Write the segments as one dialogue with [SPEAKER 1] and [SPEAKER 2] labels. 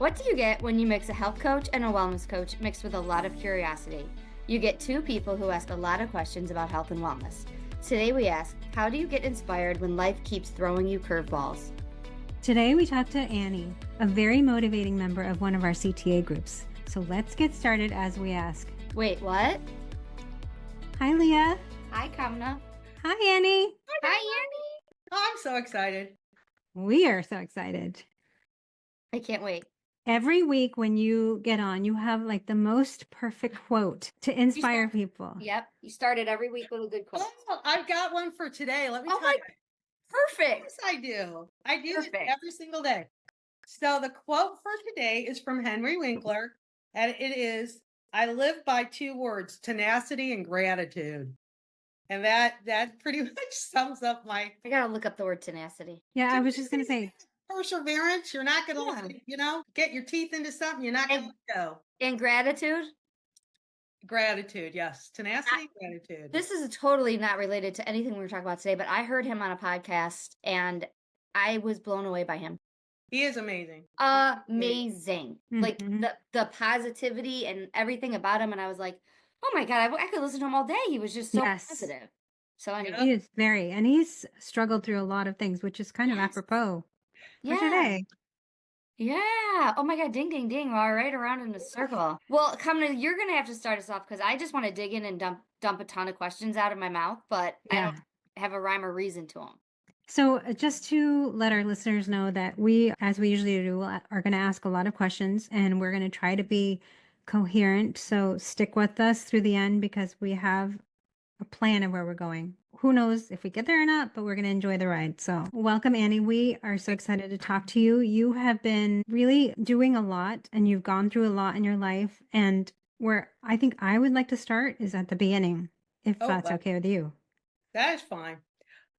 [SPEAKER 1] What do you get when you mix a health coach and a wellness coach mixed with a lot of curiosity? You get two people who ask a lot of questions about health and wellness. Today we ask, how do you get inspired when life keeps throwing you curveballs?
[SPEAKER 2] Today we talked to Annie, a very motivating member of one of our CTA groups. So let's get started as we ask.
[SPEAKER 1] Wait, what?
[SPEAKER 2] Hi, Leah.
[SPEAKER 1] Hi, Kamna.
[SPEAKER 2] Hi, Annie.
[SPEAKER 1] Hi, Annie.
[SPEAKER 3] Oh, I'm so excited.
[SPEAKER 2] We are so excited.
[SPEAKER 1] I can't wait.
[SPEAKER 2] Every week when you get on, you have like the most perfect quote to inspire people.
[SPEAKER 1] Yep. You started every week with a good quote.
[SPEAKER 3] Oh, I've got one for today. Let me
[SPEAKER 1] Oh
[SPEAKER 3] tell
[SPEAKER 1] my-
[SPEAKER 3] you.
[SPEAKER 1] Perfect.
[SPEAKER 3] Yes, I do. I do this
[SPEAKER 1] Perfect.
[SPEAKER 3] every single day. So the quote for today is from Henry Winkler, and it is, "I live by two words, tenacity and gratitude." And that pretty much sums up my
[SPEAKER 1] I gotta look up the word tenacity.
[SPEAKER 2] Yeah, I was just going to say,
[SPEAKER 3] perseverance. You're not going to, get your teeth into something. You're not going to let go.
[SPEAKER 1] And gratitude?
[SPEAKER 3] Gratitude, yes. Tenacity, gratitude.
[SPEAKER 1] This is totally not related to anything we were talking about today, but I heard him on a podcast and I was blown away by him.
[SPEAKER 3] He is amazing.
[SPEAKER 1] Amazing. Like
[SPEAKER 2] Mhm.
[SPEAKER 1] the positivity and everything about him. And I was like, oh my God, I could listen to him all day. He was just so
[SPEAKER 2] Yes.
[SPEAKER 1] positive. So anyway,
[SPEAKER 2] He is very, and he's struggled through a lot of things, which is kind of
[SPEAKER 1] Yes.
[SPEAKER 2] apropos for
[SPEAKER 1] yeah.
[SPEAKER 2] today.
[SPEAKER 1] Yeah. Oh my God, ding, ding, ding. We're all right around in a circle. Well, Kamna, you're going to have to start us off because I just want to dig in and dump a ton of questions out of my mouth, but I
[SPEAKER 2] Yeah.
[SPEAKER 1] don't have a rhyme or reason to them.
[SPEAKER 2] So just to let our listeners know that we, as we usually do, are going to ask a lot of questions and we're going to try to be coherent. So stick with us through the end because we have a plan of where we're going. Who knows if we get there or not, but we're going to enjoy the ride. So welcome, Annie. We are so excited to talk to you. You have been really doing a lot and you've gone through a lot in your life. And where I think I would like to start is at the beginning, if that's
[SPEAKER 3] well,
[SPEAKER 2] okay with you.
[SPEAKER 3] that is fine.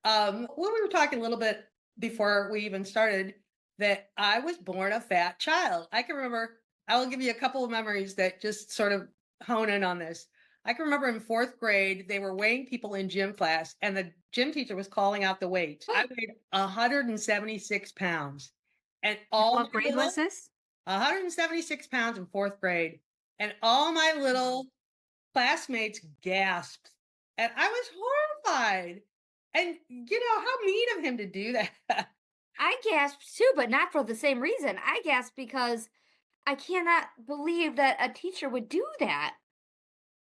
[SPEAKER 3] Well, we were talking a little bit before we even started that I was born a fat child. I can remember, I will give you a couple of memories that just sort of hone in on this. I can remember in fourth grade, they were weighing people in gym class, and the gym teacher was calling out the weight. I weighed 176 pounds. And all
[SPEAKER 2] What grade was this?
[SPEAKER 3] 176 pounds in fourth grade. And all my little classmates gasped. And I was horrified. And how mean of him to do that.
[SPEAKER 1] I gasped too, but not for the same reason. I gasped because I cannot believe that a teacher would do that.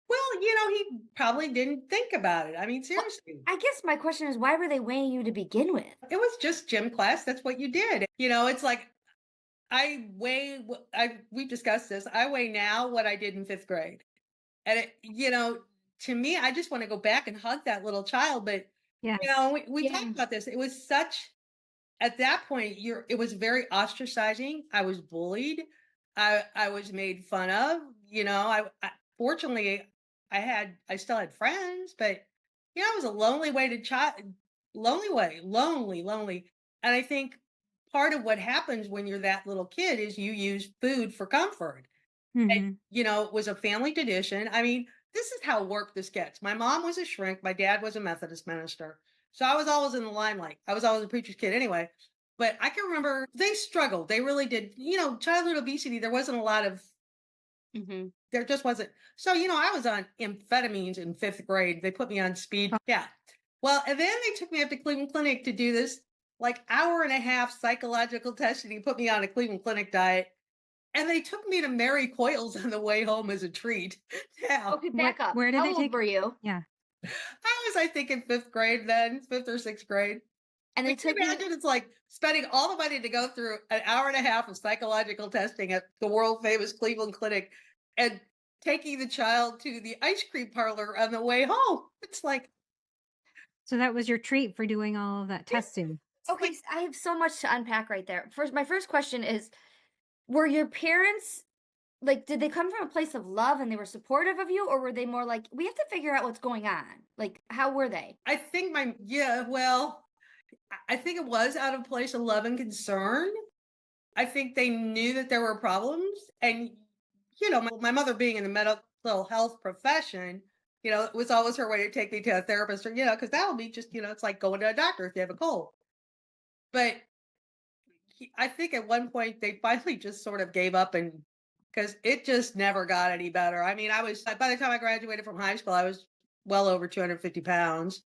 [SPEAKER 3] Well, he probably didn't think about it. I mean, seriously.
[SPEAKER 1] I guess my question is, why were they weighing you to begin with?
[SPEAKER 3] It was just gym class. That's what you did. It's like we've discussed this. I weigh now what I did in fifth grade. And to me, I just want to go back and hug that little child. But,
[SPEAKER 2] Yes.
[SPEAKER 3] we
[SPEAKER 1] Yeah.
[SPEAKER 3] talked about this. It was at that point, it was very ostracizing. I was bullied. I was made fun of. Fortunately, I still had friends, but it was a lonely. And I think part of what happens when you're that little kid is you use food for comfort. And,
[SPEAKER 2] Mhm.
[SPEAKER 3] it was a family tradition. I mean, this is how warped this gets. My mom was a shrink. My dad was a Methodist minister. So I was always in the limelight. I was always a preacher's kid anyway. But I can remember they struggled. They really did. Childhood obesity, there wasn't a lot of, there just wasn't. So, I was on amphetamines in fifth grade. They put me on speed. Yeah. Well, and then they took me up to Cleveland Clinic to do this like hour and a half psychological testing. He put me on a Cleveland Clinic diet. And they took me to Mary Coyle's on the way home as a treat. Yeah.
[SPEAKER 1] Okay, back up.
[SPEAKER 2] Where did
[SPEAKER 1] How
[SPEAKER 2] they
[SPEAKER 1] old
[SPEAKER 2] take-
[SPEAKER 1] were you?
[SPEAKER 2] Yeah.
[SPEAKER 3] I think, in fifth grade then, fifth or sixth grade.
[SPEAKER 1] And they
[SPEAKER 3] Can you
[SPEAKER 1] took you.
[SPEAKER 3] imagine it's like spending all the money to go through an hour and a half of psychological testing at the world famous Cleveland Clinic and taking the child to the ice cream parlor on the way home. It's like,
[SPEAKER 2] So that was your treat for doing all of that testing.
[SPEAKER 1] Okay, I have so much to unpack right there. My first question is, were your parents like, did they come from a place of love and they were supportive of you, or were they more like, we have to figure out what's going on? Like, how were they?
[SPEAKER 3] I think I think it was out of a place of love and concern. I think they knew that there were problems. And, my mother being in the medical health profession, it was always her way to take me to a therapist or, because that would be just, it's like going to a doctor if you have a cold. But, I think at one point they finally just sort of gave up and because it just never got any better. I mean, I was by the time I graduated from high school, I was well over 250 pounds.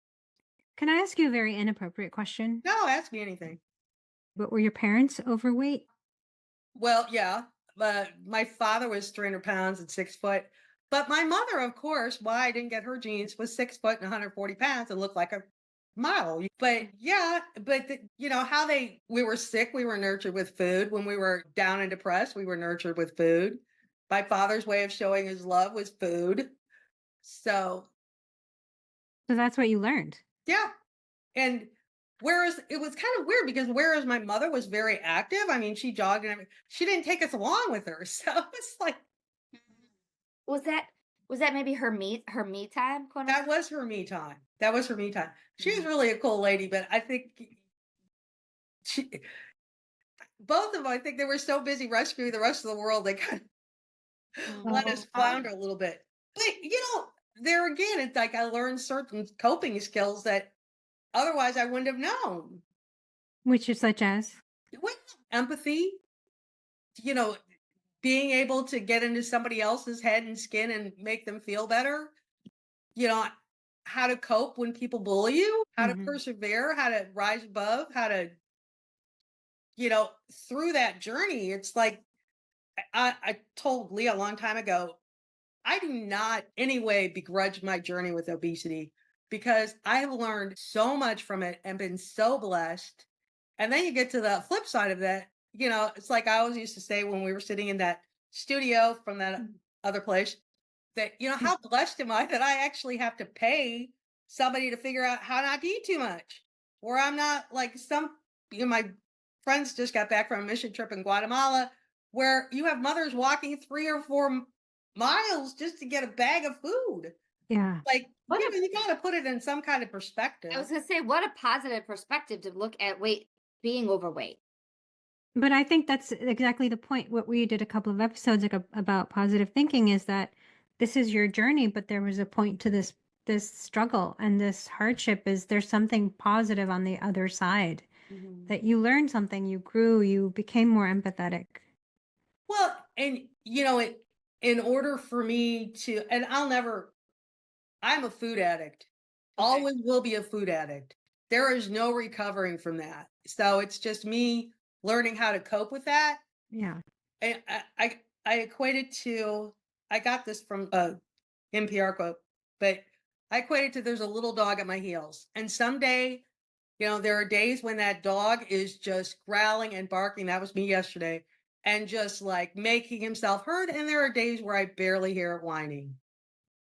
[SPEAKER 2] Can I ask you a very inappropriate question?
[SPEAKER 3] No, ask me anything.
[SPEAKER 2] But were your parents overweight?
[SPEAKER 3] Well, yeah, but my father was 300 pounds and 6 foot. But my mother, of course, why I didn't get her genes, was 6 foot and 140 pounds and looked like a model. But yeah, but how we were sick, we were nurtured with food. When we were down and depressed, we were nurtured with food. My father's way of showing his love was food. So
[SPEAKER 2] So that's what you learned.
[SPEAKER 3] yeah. And whereas it was kind of weird because whereas my mother was very active, I mean, she jogged and everything, she didn't take us along with her. So it's like
[SPEAKER 1] Was that was that maybe her me time, quote
[SPEAKER 3] that
[SPEAKER 1] unquote?
[SPEAKER 3] was her me time. That was her me time. She was
[SPEAKER 1] Mhm.
[SPEAKER 3] really a cool lady, but I think she, both of them, I think they were so busy rescuing the rest of the world, they kind of let us
[SPEAKER 2] Oh,
[SPEAKER 3] flounder a little bit. But there again, it's like I learned certain coping skills that otherwise I wouldn't have known.
[SPEAKER 2] which is such as?
[SPEAKER 3] With empathy, you know, being able to get into somebody else's head and skin and make them feel better, you know, how to cope when people bully you, how to
[SPEAKER 2] Mhm.
[SPEAKER 3] persevere, how to rise above, how to, you know, through that journey. It's like I told Leah a long time ago, I do not anyway begrudge my journey with obesity because I have learned so much from it and been so blessed. And then you get to the flip side of that, it's like I always used to say when we were sitting in that studio from that other place that, how blessed am I that I actually have to pay somebody to figure out how not to eat too much? Where I'm not like my friends just got back from a mission trip in Guatemala where you have mothers walking 3 or 4 miles just to get a bag of food.
[SPEAKER 2] Yeah.
[SPEAKER 3] Like,
[SPEAKER 1] What a
[SPEAKER 3] you got to put it in some kind of
[SPEAKER 1] I
[SPEAKER 3] perspective.
[SPEAKER 1] was gonna say, what a positive perspective to look at weight being overweight.
[SPEAKER 2] But I think that's exactly the point. What we did a couple of episodes ago about positive thinking is that this is your journey, but there was a point to this struggle and this hardship is there's something positive on the other side
[SPEAKER 3] Mhm.
[SPEAKER 2] that you learned something, you grew, you became more empathetic.
[SPEAKER 3] Well, and in order for me to, and I'm a food addict.
[SPEAKER 1] Okay.
[SPEAKER 3] Always will be a food addict. There is no recovering from that. So it's just me learning how to cope with that.
[SPEAKER 2] Yeah.
[SPEAKER 3] And I equate it to, I got this from a NPR quote, but I equate it to there's a little dog at my heels. And someday, there are days when that dog is just growling and barking. That was me yesterday. And just like making himself heard. And there are days where I barely hear it whining.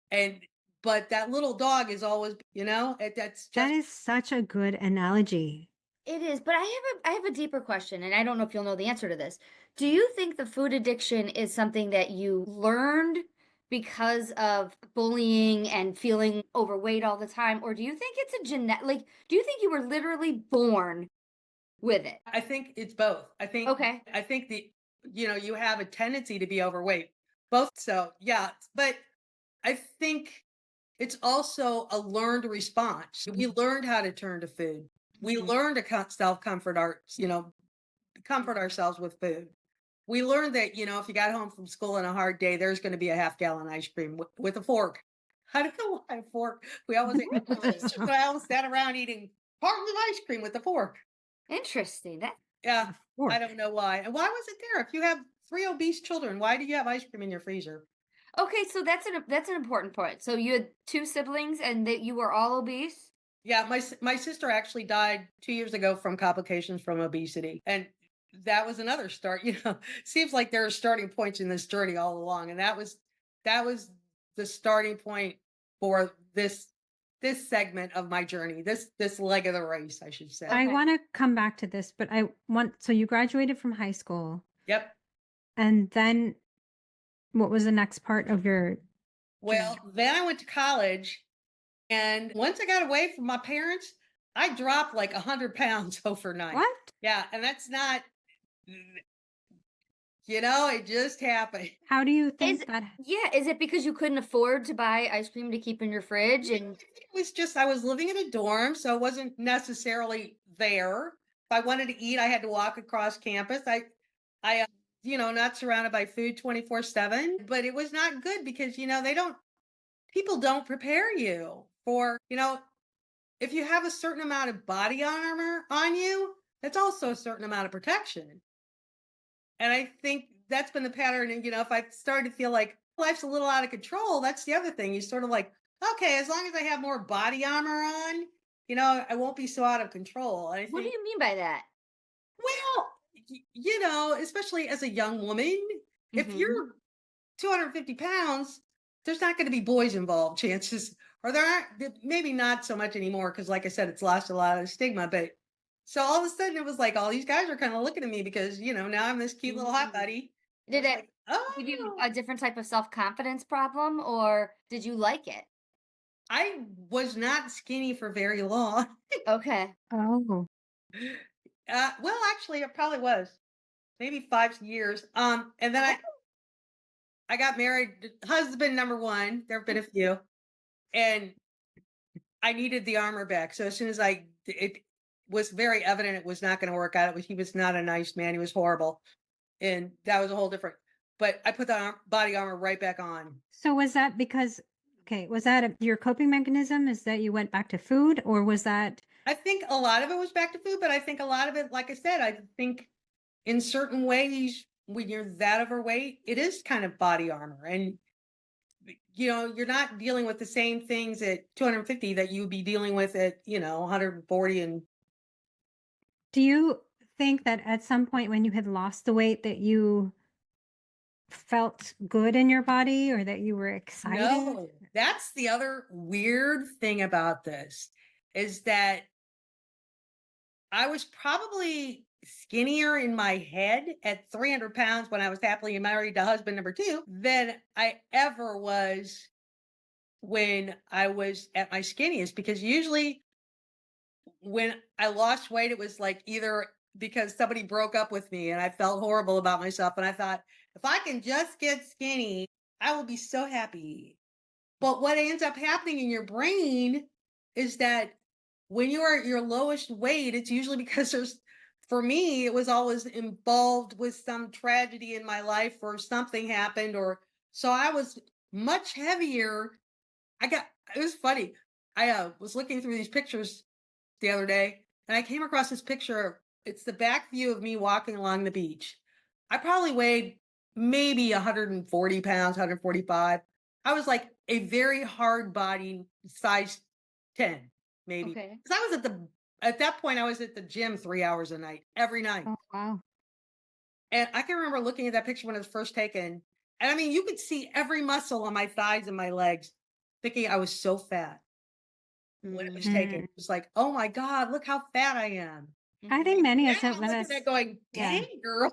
[SPEAKER 3] And but that little dog is always, that's
[SPEAKER 2] That
[SPEAKER 3] just
[SPEAKER 2] is such a good analogy.
[SPEAKER 1] It is, but I have a deeper question, and I don't know if you'll know the answer to this. Do you think the food addiction is something that you learned because of bullying and feeling overweight all the time, or do you think it's a like, do you think you were literally born with it?
[SPEAKER 3] I think it's both.
[SPEAKER 1] Okay.
[SPEAKER 3] I think you have a tendency to be overweight. Both so yeah, but I think it's also a learned response. We learned how to turn to food. We
[SPEAKER 1] Mhm.
[SPEAKER 3] learned to self comfort comfort ourselves with food. We learned that, if you got home from school on a hard day, there's going to be a half gallon ice cream with a fork. I don't know why a fork. We always ate, my sisters and I always sat around eating partly ice cream with a fork.
[SPEAKER 1] Interesting. That
[SPEAKER 3] Yeah,
[SPEAKER 2] A
[SPEAKER 3] I
[SPEAKER 2] fork.
[SPEAKER 3] don't know why. And why was it there? If you have 3 obese children, why do you have ice cream in your freezer?
[SPEAKER 1] Okay, so that's an important point. So you had two siblings and that you were all obese?
[SPEAKER 3] Yeah, my sister actually died 2 years ago from complications from obesity, and that was another start. Seems like there are starting points in this journey all along, and that was the starting point for this segment of my journey, this leg of the race, I should say.
[SPEAKER 2] I
[SPEAKER 1] Okay.
[SPEAKER 2] want to come back to this, but I want so you graduated from high school
[SPEAKER 3] Yep.
[SPEAKER 2] and then what was the next part of your
[SPEAKER 3] Well,
[SPEAKER 2] journey?
[SPEAKER 3] then I went to college, and once I got away from my parents, I dropped like 100 pounds overnight.
[SPEAKER 2] What?
[SPEAKER 3] Yeah, and that's not, it just happened.
[SPEAKER 2] How do you
[SPEAKER 1] Is
[SPEAKER 2] think that
[SPEAKER 1] Yeah, is it because you couldn't afford to buy ice cream to keep in your fridge
[SPEAKER 3] No,
[SPEAKER 1] and
[SPEAKER 3] I think it was just I was living in a dorm, so I wasn't necessarily there. If I wanted to eat, I had to walk across campus. Not surrounded by food 24/7, but it was not good because, people don't prepare you for, if you have a certain amount of body armor on you, that's also a certain amount of protection. And I think that's been the pattern. And, if I started to feel like life's a little out of control, that's the other thing. You sort of like, okay, as long as I have more body armor on, I won't be so out of control. And I
[SPEAKER 1] What do
[SPEAKER 3] think,
[SPEAKER 1] you mean by that?
[SPEAKER 3] well, especially as a young woman, if
[SPEAKER 1] Mhm.
[SPEAKER 3] you're 250 pounds, there's not going to be boys involved, chances, or there aren't, maybe not so much anymore. Cause like I said, it's lost a lot of the stigma, but so all of a sudden it was like all these guys are kind of looking at me because, now I'm this cute little hot
[SPEAKER 1] Mm.
[SPEAKER 3] buddy. I
[SPEAKER 1] Did
[SPEAKER 3] was
[SPEAKER 1] it
[SPEAKER 3] like,
[SPEAKER 1] give you
[SPEAKER 3] oh,
[SPEAKER 1] a different type of self-confidence problem, or did you like it?
[SPEAKER 3] I was not skinny for very long.
[SPEAKER 1] Okay.
[SPEAKER 2] Oh,
[SPEAKER 3] Well, actually, it probably was maybe 5 years. And then
[SPEAKER 1] Okay.
[SPEAKER 3] I got married, husband number one. There have been a few, and I needed the armor back. So as soon as it was very evident it was not going to work out. He was not a nice man. He was horrible, and that was a whole different. But I put the body armor right back on.
[SPEAKER 2] so was that because, okay, was that your coping mechanism? Is that you went back to food, or was that,
[SPEAKER 3] I think a lot of it was back to food, but I think a lot of it, like I said, I think in certain ways when you're that overweight, it is kind of body armor, and you're not dealing with the same things at 250 that you would be dealing with at 140 and
[SPEAKER 2] do you think that at some point when you had lost the weight that you felt good in your body or that you were excited?
[SPEAKER 3] no, that's the other weird thing about this is that I was probably skinnier in my head at 300 pounds when I was happily married to husband number two than I ever was when I was at my skinniest. Because usually when I lost weight, it was like either because somebody broke up with me and I felt horrible about myself. And I thought, if I can just get skinny, I will be so happy. But what ends up happening in your brain is that when you are at your lowest weight, it's usually because for me, it was always involved with some tragedy in my life or something happened, or so I was much heavier. It was funny. I was looking through these pictures the other day and I came across this picture. It's the back view of me walking along the beach. I probably weighed maybe 140 pounds, 145. I was like a very hard body, size 10, maybe.
[SPEAKER 1] Okay.
[SPEAKER 3] Because at that point, I was at the gym 3 hours a night, every night.
[SPEAKER 2] Oh, wow.
[SPEAKER 3] And I can remember looking at that picture when it was first taken. And I mean, you could see every muscle on my thighs and my legs, thinking I was so fat when it was
[SPEAKER 1] Mm,
[SPEAKER 3] taken.
[SPEAKER 2] Mm.
[SPEAKER 3] It was like, oh my God, look how fat I am.
[SPEAKER 2] I think
[SPEAKER 1] mhm.
[SPEAKER 2] many
[SPEAKER 3] Now
[SPEAKER 2] of some
[SPEAKER 3] I'm
[SPEAKER 2] of
[SPEAKER 3] looking at that
[SPEAKER 2] us,
[SPEAKER 3] going,
[SPEAKER 2] yeah,
[SPEAKER 3] dang, girl.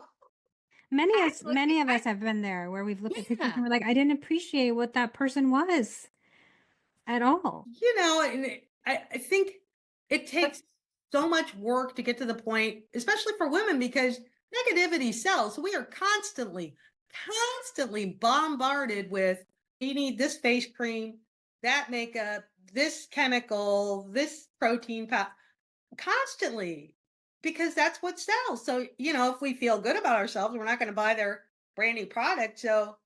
[SPEAKER 2] many of us have been there where we've looked at pictures
[SPEAKER 1] Yeah.
[SPEAKER 2] and we're like, I didn't appreciate what that person was at all.
[SPEAKER 3] And I think it
[SPEAKER 1] But
[SPEAKER 3] takes so much work to get to the point, especially for women, because negativity sells. So we are constantly bombarded with you need this face cream, that makeup, this chemical, this protein powder, constantly, because that's what sells. So, if we feel good about ourselves, we're not going to buy their brand new product. So,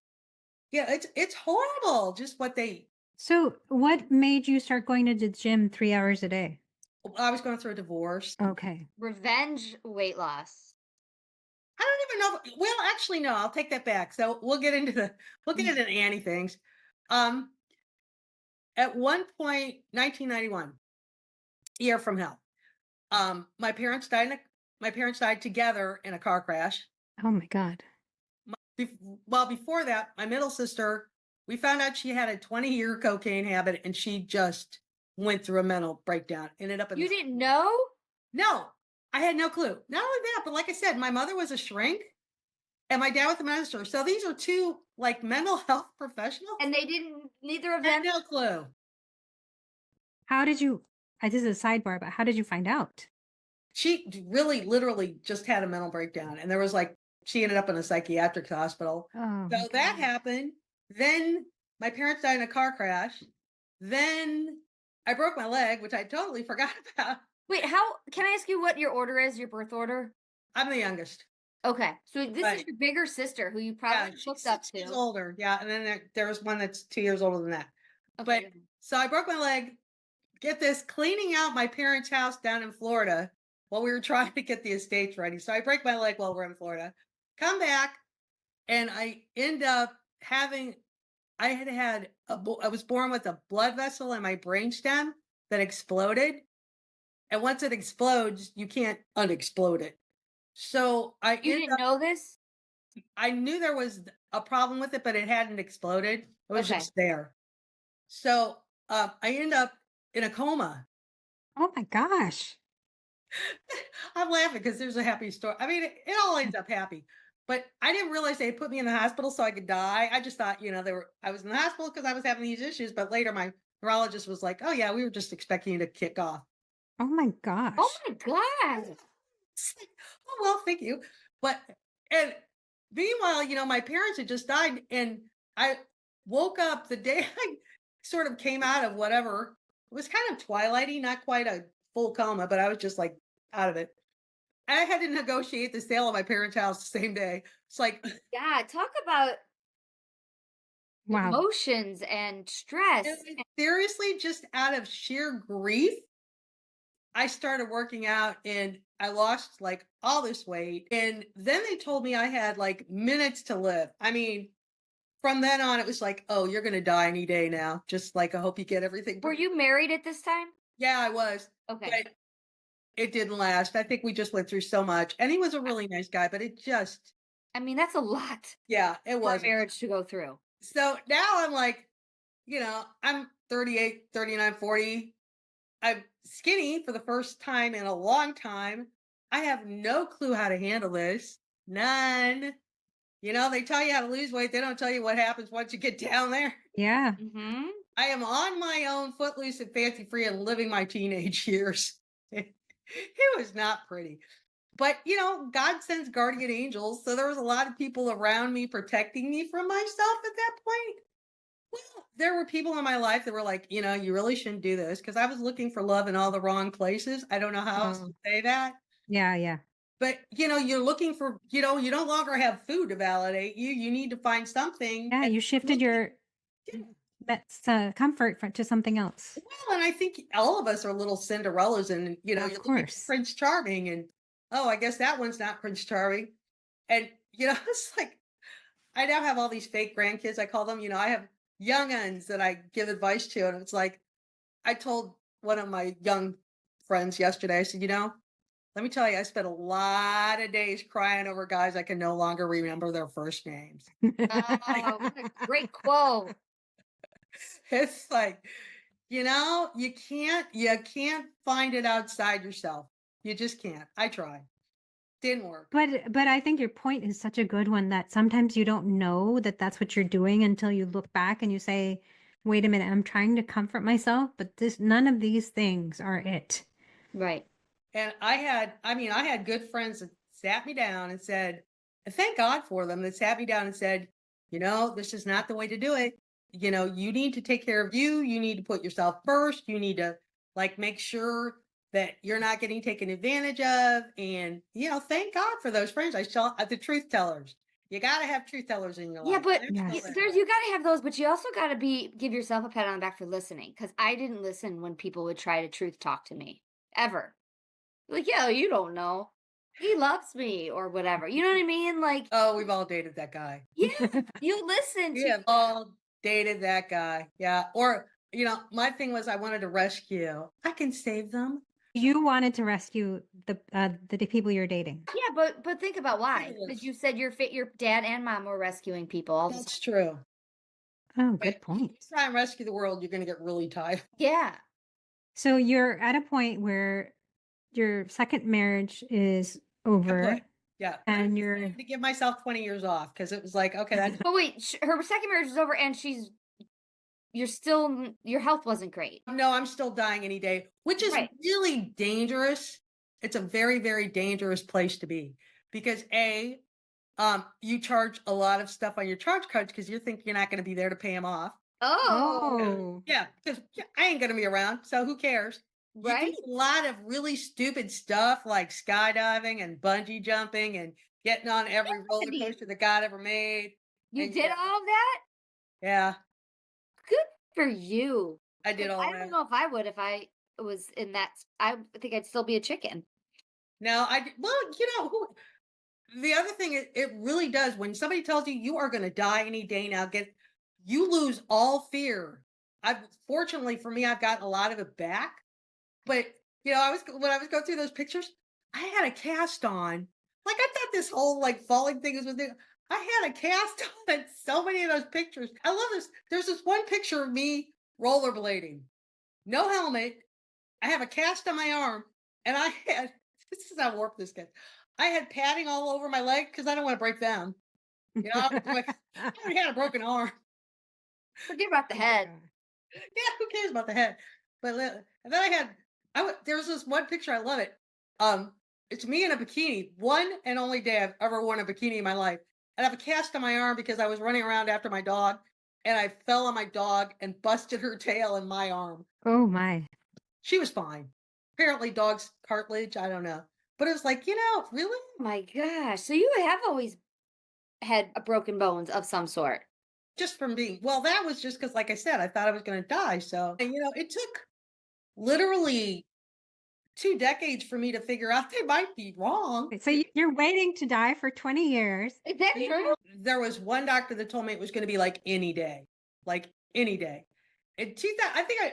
[SPEAKER 3] yeah, it's horrible just what they
[SPEAKER 2] So, what made you start going to the gym 3 hours a day?
[SPEAKER 3] I was going through a divorce.
[SPEAKER 2] Okay.
[SPEAKER 1] revenge weight loss.
[SPEAKER 3] I don't even know. Well, actually, no. I'll take that back. So we'll get into the Annie things. Um, at one point, 1991, year from hell. My parents died. My parents died together in a car crash.
[SPEAKER 2] Oh my God.
[SPEAKER 3] Well, before that, my middle sister, we found out she had a 20-year cocaine habit, and she just went through a mental breakdown. Ended up in
[SPEAKER 1] You
[SPEAKER 3] this.
[SPEAKER 1] didn't know?
[SPEAKER 3] No, I had no clue. Not only that, but like I said, my mother was a shrink. And my dad was a minister. So these are two like mental health professionals.
[SPEAKER 1] And they didn't neither of
[SPEAKER 3] Had
[SPEAKER 1] them
[SPEAKER 3] no clue.
[SPEAKER 2] How did you, this is a sidebar, but how did you find out?
[SPEAKER 3] She really literally just had a mental breakdown. And there was like, she ended up in a psychiatric hospital.
[SPEAKER 2] Oh
[SPEAKER 3] So
[SPEAKER 2] my
[SPEAKER 3] that
[SPEAKER 2] God.
[SPEAKER 3] happened. Then my parents died in a car crash. Then I broke my leg, which I totally forgot about.
[SPEAKER 1] Wait, how can I ask you what your order is, your birth order?
[SPEAKER 3] I'm the youngest.
[SPEAKER 1] Okay, so this is
[SPEAKER 3] Right.
[SPEAKER 1] your bigger sister who you
[SPEAKER 3] Yeah,
[SPEAKER 1] probably
[SPEAKER 3] she's
[SPEAKER 1] looked up
[SPEAKER 3] 6 years
[SPEAKER 1] to.
[SPEAKER 3] older. Yeah, and then there was one that's 2 years older than that.
[SPEAKER 1] Okay,
[SPEAKER 3] But
[SPEAKER 1] go ahead.
[SPEAKER 3] so I broke my leg, get this, cleaning out my parents' house down in Florida while we were trying to get the estates ready. So I break my leg while we're in Florida. Come back, and I end up having I had I was born with a blood vessel in my brainstem that exploded, and once it explodes, you can't unexplode it. So
[SPEAKER 1] You didn't know this?
[SPEAKER 3] I knew there was a problem with it, but it hadn't exploded. It was
[SPEAKER 1] Okay.
[SPEAKER 3] just there. So I end up in a coma.
[SPEAKER 2] Oh my gosh.
[SPEAKER 3] I'm laughing because there's a happy story. I mean, it all ends up happy, but I didn't realize they had put me in the hospital so I could die. I just thought, I was in the hospital because I was having these issues. But later, my neurologist was like, "Oh yeah, we were just expecting you to kick off."
[SPEAKER 2] Oh my
[SPEAKER 1] Oh
[SPEAKER 2] gosh.
[SPEAKER 1] my god.
[SPEAKER 3] It's like, oh well, thank you. But and meanwhile, my parents had just died, and I woke up the day I sort of came out of whatever. It was kind of twilighty, not quite a full coma, but I was just like out of it. I had to negotiate the sale of my parents' house the same day. It's like,
[SPEAKER 1] Yeah, talk about
[SPEAKER 2] Wow.
[SPEAKER 1] emotions and
[SPEAKER 3] and
[SPEAKER 1] stress.
[SPEAKER 3] seriously, just out of sheer grief, I started working out and I lost like all this weight. And then they told me I had like minutes to live. I mean, from then on, it was like, oh, you're going to die any day now. Just like, I hope you get everything.
[SPEAKER 1] Were you married at this time?
[SPEAKER 3] Yeah, I was.
[SPEAKER 1] Okay.
[SPEAKER 3] But it didn't last. I think we just went through so much. And he was a really nice guy, but it just,
[SPEAKER 1] I mean, that's a lot
[SPEAKER 3] yeah, it
[SPEAKER 1] for a
[SPEAKER 3] wasn't.
[SPEAKER 1] marriage to go through.
[SPEAKER 3] So now I'm like, I'm 38, 39, 40. I'm skinny for the first time in a long time. I have no clue how to handle this. None. They tell you how to lose weight. They don't tell you what happens once you get down there.
[SPEAKER 2] Yeah.
[SPEAKER 1] Mhm.
[SPEAKER 3] I am on my own, footloose and fancy free, and living my teenage years. It was not pretty. But, God sends guardian angels. So there was a lot of people around me protecting me from myself at that point. Well, there were people in my life that were like, you really shouldn't do this because I was looking for love in all the wrong places. I don't know how else
[SPEAKER 2] Oh,
[SPEAKER 3] to say that.
[SPEAKER 2] yeah, yeah.
[SPEAKER 3] But, you're looking for, you no longer have food to validate you. You need to find something.
[SPEAKER 2] Yeah,
[SPEAKER 3] And
[SPEAKER 2] you shifted
[SPEAKER 3] looking,
[SPEAKER 2] your
[SPEAKER 3] yeah.
[SPEAKER 2] that's comfort to something else.
[SPEAKER 3] Well, and I think all of us are little Cinderellas, and,
[SPEAKER 2] Of
[SPEAKER 3] you're looking for
[SPEAKER 2] course.
[SPEAKER 3] Prince Charming, and, oh, I guess that one's not Prince Charming. And, it's like, I now have all these fake grandkids, I call them. I have young uns that I give advice to. And it's like, I told one of my young friends yesterday, I said, let me tell you, I spent a lot of days crying over guys I can no longer remember their first names.
[SPEAKER 1] Oh, what a great quote.
[SPEAKER 3] It's like, you can't find it outside yourself. You just can't. I tried. Didn't work.
[SPEAKER 2] But I think your point is such a good one that sometimes you don't know that that's what you're doing until you look back and you say, "Wait a minute, I'm trying to comfort myself, but this none of these things are it."
[SPEAKER 1] Right.
[SPEAKER 3] And I had good friends that sat me down and said, and thank God for them, that sat me down and said, this is not the way to do it. You need to take care of you. You need to put yourself first. You need to like make sure that you're not getting taken advantage of. And, thank God for those friends. I saw the truth tellers. You got to have truth tellers in your
[SPEAKER 1] Yeah,
[SPEAKER 3] life.
[SPEAKER 1] but
[SPEAKER 3] I'm still
[SPEAKER 2] Yes.
[SPEAKER 3] there.
[SPEAKER 1] there's you gotta have those, but you also gotta give yourself a pat on the back for listening. Because I didn't listen when people would try to truth talk to me ever. Like, yeah, you don't know. He loves me or whatever. You know what I mean? Like,
[SPEAKER 3] Oh, we've all dated that guy.
[SPEAKER 1] yeah, you listen
[SPEAKER 3] We
[SPEAKER 1] to
[SPEAKER 3] have all dated that guy. Yeah. Or, my thing was I wanted to rescue. I can save them.
[SPEAKER 2] You wanted to rescue the people you're dating.
[SPEAKER 1] yeah, but think about why. Because you said your dad and mom were rescuing people all the time.
[SPEAKER 3] That's true.
[SPEAKER 2] Oh,
[SPEAKER 3] But
[SPEAKER 2] good point.
[SPEAKER 3] you try and rescue the world, you're going to get really tired.
[SPEAKER 1] Yeah.
[SPEAKER 2] So you're at a point where your second marriage is over
[SPEAKER 3] Kaput. Yeah. I
[SPEAKER 2] and you're
[SPEAKER 3] decided to give myself 20 years off because it was like, okay, that's
[SPEAKER 1] But wait, her second marriage is over and you're still, your health wasn't great.
[SPEAKER 3] no, I'm still dying any day, which is
[SPEAKER 1] Right.
[SPEAKER 3] really dangerous. It's a very, very dangerous place to be because you charge a lot of stuff on your charge cards because you think you're not going to be there to pay them off.
[SPEAKER 1] Oh.
[SPEAKER 2] oh,
[SPEAKER 3] Yeah, because I ain't going to be around. So who cares? You can
[SPEAKER 1] Right?
[SPEAKER 3] do a lot of really stupid stuff like skydiving and bungee jumping and getting on every
[SPEAKER 1] I
[SPEAKER 3] roller
[SPEAKER 1] mean,
[SPEAKER 3] coaster that God ever made.
[SPEAKER 1] you
[SPEAKER 3] And
[SPEAKER 1] did
[SPEAKER 3] yeah,
[SPEAKER 1] all of that?
[SPEAKER 3] yeah,
[SPEAKER 1] Good for you.
[SPEAKER 3] I did
[SPEAKER 1] 'Cause
[SPEAKER 3] all
[SPEAKER 1] I don't
[SPEAKER 3] that.
[SPEAKER 1] know if I would if I was in that I think I'd still be a chicken.
[SPEAKER 3] Now well, the other thing is it really does when somebody tells you you are going to die any day now, get you lose all fear. I've fortunately for me, I've gotten a lot of it back. But I was when I was going through those pictures, I had a cast on. Like I thought this whole like falling thing was with it. I had a cast on in so many of those pictures. I love this. There's this one picture of me rollerblading, no helmet. I have a cast on my arm, and I had this is how warped this gets. I had padding all over my leg because I don't want to break them. I'm like, I already had a broken arm.
[SPEAKER 1] Forget about the
[SPEAKER 2] Oh my
[SPEAKER 1] head.
[SPEAKER 2] God.
[SPEAKER 3] Yeah, who cares about the head? And then there's this one picture, I love it. It's me in a bikini, one and only day I've ever worn a bikini in my life. And I have a cast on my arm because I was running around after my dog and I fell on my dog and busted her tail in my arm.
[SPEAKER 2] Oh my.
[SPEAKER 3] She was fine. Apparently dog's cartilage, I don't know. But it was like, really?
[SPEAKER 1] Oh my gosh. So you have always had a broken bones of some sort.
[SPEAKER 3] Just from being well, that was just because, like I said, I thought I was gonna die. So and it took literally 2 decades for me to figure out they might be wrong.
[SPEAKER 2] So you're waiting to die for 20 years.
[SPEAKER 1] Is that true?
[SPEAKER 3] There was one doctor that told me it was gonna be like any day. In 2000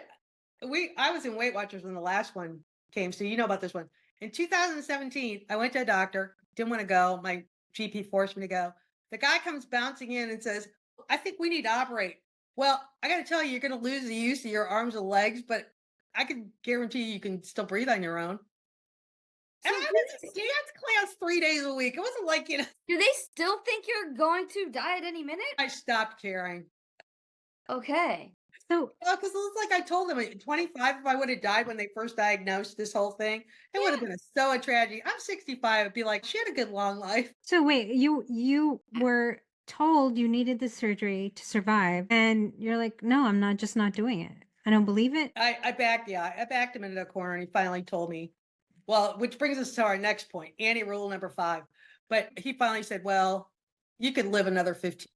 [SPEAKER 3] I was in Weight Watchers when the last one came, so you know about this one. In 2017, I went to a doctor, didn't wanna go, my GP forced me to go. The guy comes bouncing in and says, "I think we need to operate." Well, I gotta tell you, you're gonna lose the use of your arms and legs, but I can guarantee you can still breathe on your own. And
[SPEAKER 1] So
[SPEAKER 3] I was in dance class 3 days a week. It wasn't like,
[SPEAKER 1] do they still think you're going to die at any minute?
[SPEAKER 3] I stopped caring.
[SPEAKER 1] Okay.
[SPEAKER 2] So
[SPEAKER 3] Well, because it was like I told them at 25, if I would have died when they first diagnosed this whole thing, it would have
[SPEAKER 1] Yeah.
[SPEAKER 3] been a tragedy. I'm 65. I'd be like, she had a good long life.
[SPEAKER 2] wait, you were told you needed the surgery to survive, and you're like, no, I'm not just not doing it. I don't believe it.
[SPEAKER 3] I backed him into the corner and he finally told me, well, which brings us to our next point, anti-rule number 5. But he finally said, well, you could live another 15.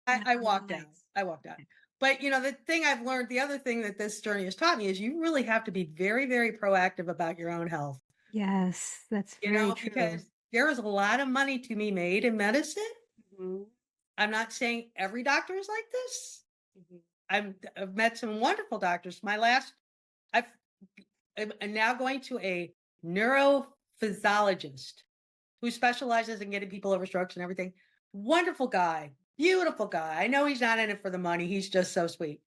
[SPEAKER 3] I walked out.
[SPEAKER 2] Nice.
[SPEAKER 3] I walked out. But the thing I've learned, the other thing that this journey has taught me is you really have to be very, very proactive about your own health,
[SPEAKER 2] Yes, that's very true.
[SPEAKER 3] because there is a lot of money to be made in medicine.
[SPEAKER 1] Mhm,
[SPEAKER 3] I'm not saying every doctor is like this.
[SPEAKER 1] mhm.
[SPEAKER 3] I've met some wonderful doctors. I've, I'm now going to a neurophysiologist who specializes in getting people over strokes and everything. Wonderful guy, beautiful guy. I know he's not in it for the money. He's just so sweet.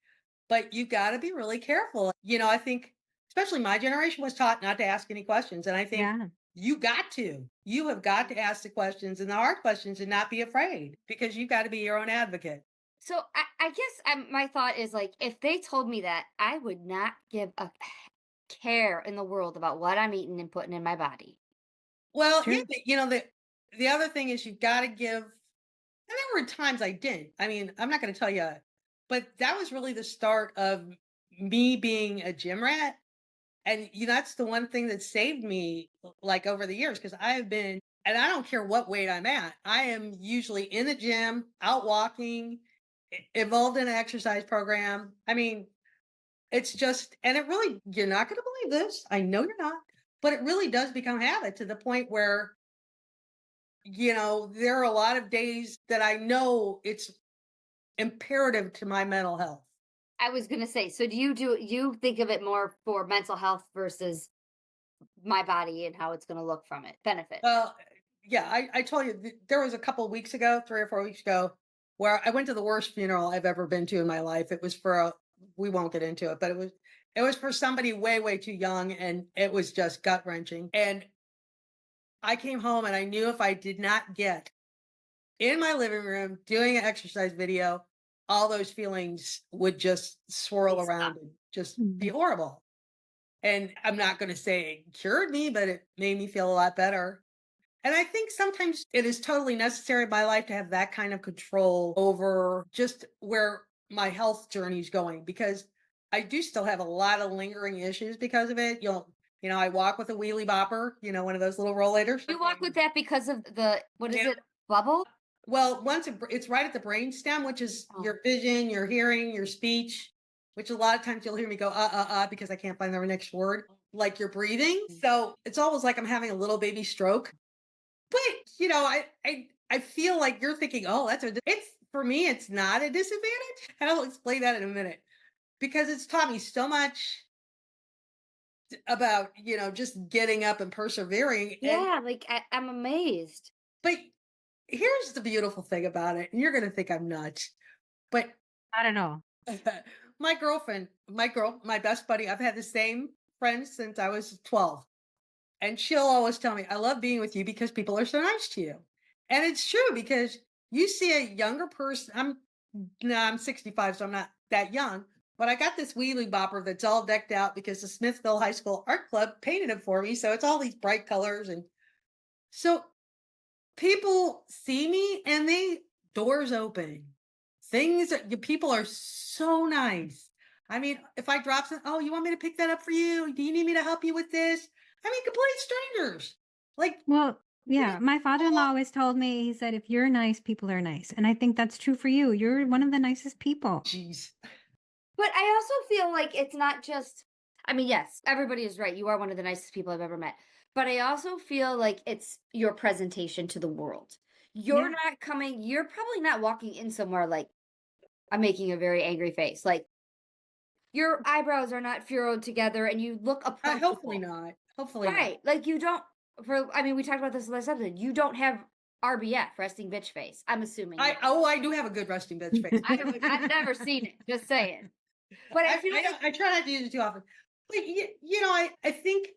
[SPEAKER 3] But you got to be really careful. I think, especially my generation was taught not to ask any questions. And I think
[SPEAKER 2] Yeah.
[SPEAKER 3] you have got to ask the questions and the hard questions and not be afraid because you've got to be your own advocate.
[SPEAKER 1] So I guess my thought is like, if they told me that, I would not give a care in the world about what I'm eating and putting in my body.
[SPEAKER 3] Well, yeah,
[SPEAKER 2] True.
[SPEAKER 3] but, the other thing is you've got to give, and there were times I didn't. I mean, I'm not going to tell you, but that was really the start of me being a gym rat. And that's the one thing that saved me like over the years because I have been, and I don't care what weight I'm at, I am usually in the gym, out walking, involved in an exercise program. I mean, it's just, and it really, you're not going to believe this. I know you're not, but it really does become habit to the point where, there are a lot of days that I know it's imperative to my mental health.
[SPEAKER 1] I was gonna say, so you think of it more for mental health versus my body and how it's gonna look from it, benefit.
[SPEAKER 3] Well, yeah, I told you there was a couple of weeks ago, 3 or 4 weeks ago, where I went to the worst funeral I've ever been to in my life. It was for we won't get into it, but it was for somebody way, way too young, and it was just gut wrenching. And I came home and I knew if I did not get in my living room doing an exercise video, all those feelings would just swirl
[SPEAKER 1] They suck.
[SPEAKER 3] around and just be
[SPEAKER 2] Mhm.
[SPEAKER 3] horrible. And I'm not going to say it cured me, but it made me feel a lot better. And I think sometimes it is totally necessary in my life to have that kind of control over just where my health journey is going because I do still have a lot of lingering issues because of it. I walk with a wheelie bopper, one of those little rollators.
[SPEAKER 1] You walk with that because of the what is
[SPEAKER 3] Yeah.
[SPEAKER 1] it? Bubble?
[SPEAKER 3] Well, it's right at the brain stem, which is
[SPEAKER 1] Oh.
[SPEAKER 3] your vision, your hearing, your speech, which a lot of times you'll hear me go, because I can't find the next word, like your breathing. So it's almost like I'm having a little baby stroke. But, I feel like you're thinking, oh, it's for me, it's not a disadvantage. And I'll explain that in a minute because it's taught me so much about, just getting up and persevering.
[SPEAKER 1] Yeah, like I'm amazed.
[SPEAKER 3] But here's the beautiful thing about it. And you're going to think I'm nuts, but
[SPEAKER 2] Not at all.
[SPEAKER 3] my best buddy, I've had the same friend since I was 12. And she'll always tell me, I love being with you because people are so nice to you. And it's true because you see a younger person. I'm 65, so I'm not that young, but I got this wheelie bopper that's all decked out because the Smithville High School Art Club painted it for me. So it's all these bright colors. And so people see me and doors open. People are so nice. I mean, if I drop something, oh, you want me to pick that up for you? Do you need me to help you with this? I mean, complete strangers. Like,
[SPEAKER 2] Well,
[SPEAKER 3] you know,
[SPEAKER 2] yeah, my father-in-law
[SPEAKER 3] oh,
[SPEAKER 2] always told me, he said, if you're nice, people are nice. And I think that's true for you. You're one of the nicest people.
[SPEAKER 3] jeez.
[SPEAKER 1] But I also feel like it's not just I mean, yes, everybody is right. You are one of the nicest people I've ever met. But I also feel like it's your presentation to the world.
[SPEAKER 2] Yeah.
[SPEAKER 1] You're probably not walking in somewhere like I'm making a very angry face. Like your eyebrows are not furrowed together and you look
[SPEAKER 3] Hopefully
[SPEAKER 1] approachable.
[SPEAKER 3] not. Hopefully not.
[SPEAKER 1] Right. Like you don't I mean, we talked about this last episode. You don't have RBF, resting bitch face. I'm assuming you don't.
[SPEAKER 3] I do have a good resting bitch face.
[SPEAKER 1] I've never seen it. Just saying. But I feel like
[SPEAKER 3] I try not to use it too often. But I think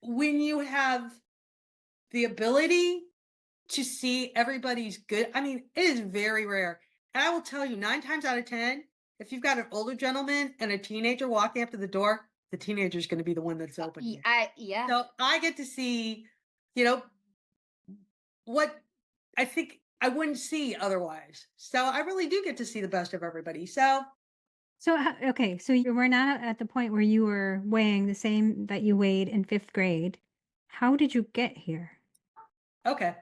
[SPEAKER 3] when you have the ability to see everybody's good, I mean, it is very rare. And I will tell you, 9 times out of 10, if you've got an older gentleman and a teenager walking up to the door, the teenager is going to be the one that's opening it.
[SPEAKER 1] yeah.
[SPEAKER 3] So I get to see, you know, what I think I wouldn't see otherwise. So I really do get to see the best of everybody. So
[SPEAKER 2] So, okay, so you were not at the point where you were weighing the same that you weighed in fifth grade. How did you get here?
[SPEAKER 3] okay.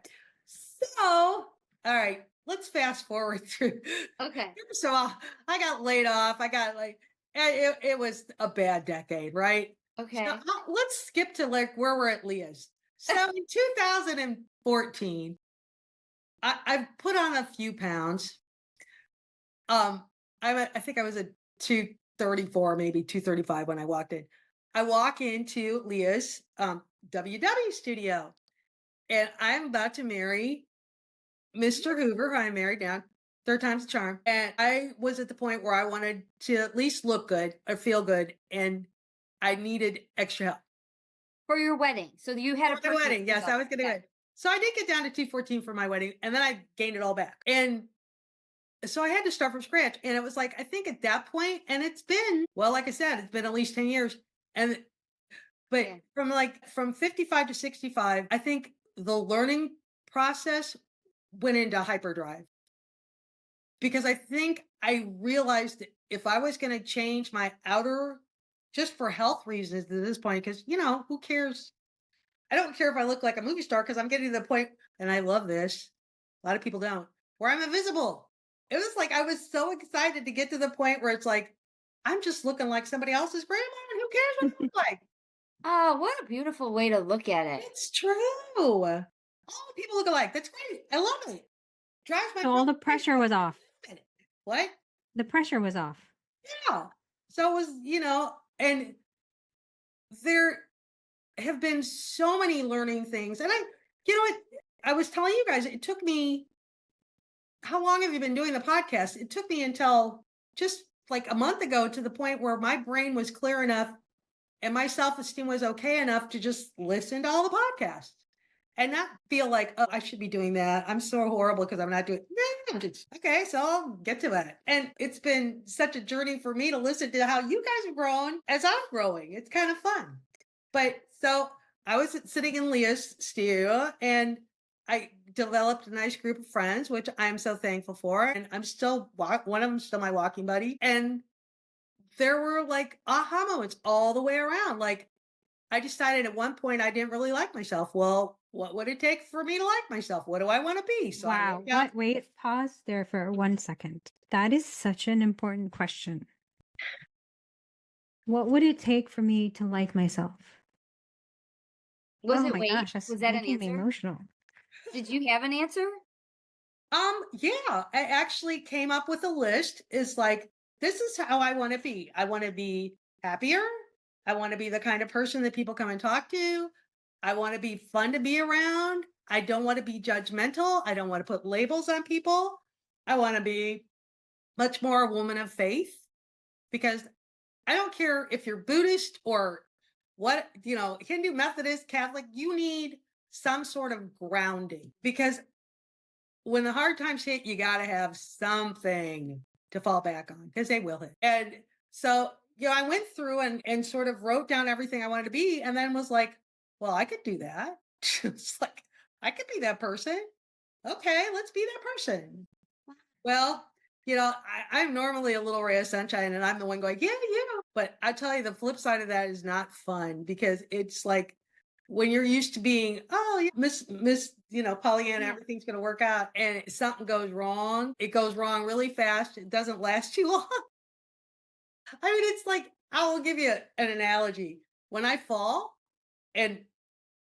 [SPEAKER 3] So, all right, let's fast forward through.
[SPEAKER 1] Okay.
[SPEAKER 3] So I got laid off. I got it was a bad decade, right? So
[SPEAKER 1] Okay.
[SPEAKER 3] let's skip to like where we're at Leah's. So in 2014, I've put on a few pounds. Um, I think I was at 234, maybe 235 when I walked in. I walk into Leah's WW studio, and I'm about to marry Mr. Hoover, who I'm married now. Third time's a charm. And I was at the point where I wanted to at least look good or feel good, and I needed extra help
[SPEAKER 1] For your wedding. So you had a
[SPEAKER 3] for my
[SPEAKER 1] personal
[SPEAKER 3] wedding. Yes, I was going to
[SPEAKER 1] yeah.
[SPEAKER 3] go. So I did get down to 214 for my wedding, and then I gained it all back. And so I had to start from scratch. And it was like, I think at that point, and it's been, well, like I said, it's been at least 10 years. And, but
[SPEAKER 1] Yeah.
[SPEAKER 3] from 55 to 65, I think the learning process went into hyperdrive because I think I realized that if I was going to change my outer, just for health reasons at this point, because, who cares? I don't care if I look like a movie star because I'm getting to the point, and I love this. A lot of people don't, where I'm invisible. It was like I was so excited to get to the point where it's like, I'm just looking like somebody else's grandma, and who cares what I look like?
[SPEAKER 1] Oh, what a beautiful way to look at it.
[SPEAKER 3] It's true. All the people look alike. That's great. I love it. Drives my
[SPEAKER 2] So all
[SPEAKER 3] friends
[SPEAKER 2] the
[SPEAKER 3] crazy.
[SPEAKER 2] pressure was off.
[SPEAKER 3] What?
[SPEAKER 2] The pressure was off.
[SPEAKER 3] Yeah. So it was, and there have been so many learning things. And I was telling you guys, it took me, how long have you been doing the podcast? It took me until just like a month ago to the point where my brain was clear enough and my self-esteem was okay enough to just listen to all the podcasts and not feel like, oh, I should be doing that. I'm so horrible because I'm not doing okay, so I'll get to that. And it's been such a journey for me to listen to how you guys have grown as I'm growing. It's kind of fun. But so I was sitting in Leah's studio and I developed a nice group of friends, which I'm so thankful for. And I'm still one of them, still my walking buddy. And there were like aha moments all the way around. Like I decided at one point I didn't really like myself. Well, what would it take for me to like myself? What do I want to be? So I
[SPEAKER 2] Wow.
[SPEAKER 3] wrote down,
[SPEAKER 2] Wait, pause there for 1 second. That is such an important question. What would it take for me to like myself?
[SPEAKER 1] Was
[SPEAKER 2] Oh
[SPEAKER 1] it
[SPEAKER 2] my
[SPEAKER 1] wait,
[SPEAKER 2] gosh, that's
[SPEAKER 1] was that an
[SPEAKER 2] making me
[SPEAKER 1] answer?
[SPEAKER 2] emotional.
[SPEAKER 1] Did you have an answer?
[SPEAKER 3] yeah, I actually came up with a list. It's like, this is how I want to be. I want to be happier. I want to be the kind of person that people come and talk to. I want to be fun to be around. I don't want to be judgmental. I don't want to put labels on people. I want to be much more a woman of faith because I don't care if you're Buddhist or what, Hindu, Methodist, Catholic, you need some sort of grounding because when the hard times hit, you got to have something to fall back on because they will hit. And so, I went through and sort of wrote down everything I wanted to be and then was like, well, I could do that. It's like, I could be that person. Okay, let's be that person. Well, I'm normally a little ray of sunshine and I'm the one going, yeah, yeah. But I tell you, the flip side of that is not fun because it's like when you're used to being, oh, yeah, Miss, Pollyanna,
[SPEAKER 1] Yeah.
[SPEAKER 3] everything's going to work out. And something goes wrong. It goes wrong really fast. It doesn't last too long. I mean, it's like, I will give you an analogy. When I fall, and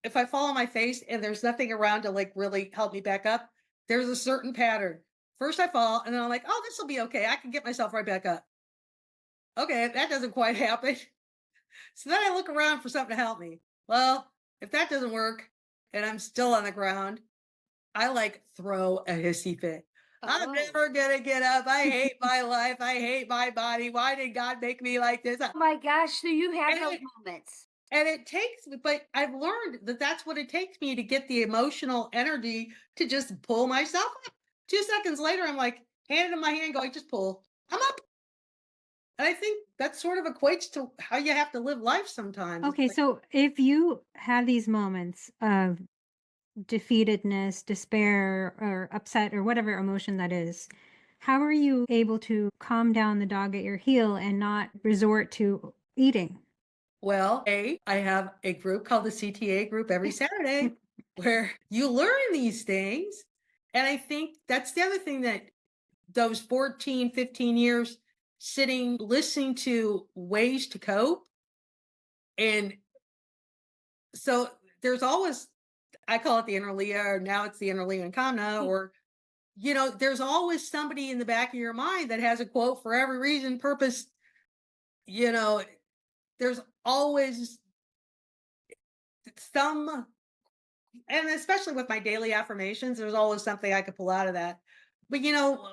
[SPEAKER 3] if I fall on my face and there's nothing around to like really help me back up, there's a certain pattern. First I fall and then I'm like, oh, this will be okay. I can get myself right back up. Okay, that doesn't quite happen. So then I look around for something to help me. Well, if that doesn't work and I'm still on the ground, I like throw a hissy fit. I'm
[SPEAKER 1] Oh.
[SPEAKER 3] never gonna get up. I hate my life. I hate my body. Why did God make me like this?
[SPEAKER 1] Oh my gosh, so you have
[SPEAKER 3] And
[SPEAKER 1] those
[SPEAKER 3] it,
[SPEAKER 1] moments.
[SPEAKER 3] and it takes me, but I've learned that that's what it takes me to get the emotional energy to just pull myself up. 2 seconds later, I'm like, hand in my hand, going, just pull. I'm up. And I think that sort of equates to how you have to live life sometimes. It's
[SPEAKER 2] Okay,
[SPEAKER 3] like,
[SPEAKER 2] so if you have these moments of defeatedness, despair, or upset, or whatever emotion that is, how are you able to calm down the dog at your heel and not resort to eating?
[SPEAKER 3] well, I have a group called the CTA group every Saturday where you learn these things. And I think that's the other thing that those 14, 15 years sitting, listening to ways to cope. And so there's always, I call it the inner Leah, or now it's the inner Leah and Kamna, or, there's always somebody in the back of your mind that has a quote for every reason, purpose, you know, there's always some, and especially with my daily affirmations, there's always something I could pull out of that. But,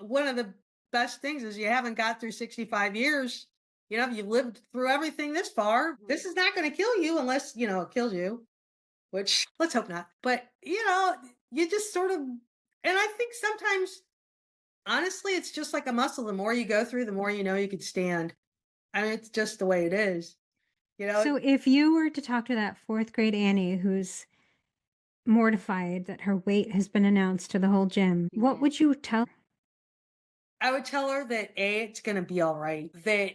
[SPEAKER 3] one of the best things is you haven't got through 65 years. You've lived through everything this far.
[SPEAKER 1] Mhm.
[SPEAKER 3] This is not going to kill you unless, it kills you, which let's hope not. But, you just sort of, and I think sometimes, honestly, it's just like a muscle. The more you go through, the more you know you could stand. I mean, it's just the way it is. You know,
[SPEAKER 2] So if you were to talk to that fourth grade Annie who's mortified that her weight has been announced to the whole gym, what
[SPEAKER 1] Yeah.
[SPEAKER 2] would you tell?
[SPEAKER 3] I would tell her that it's going to be all right. That,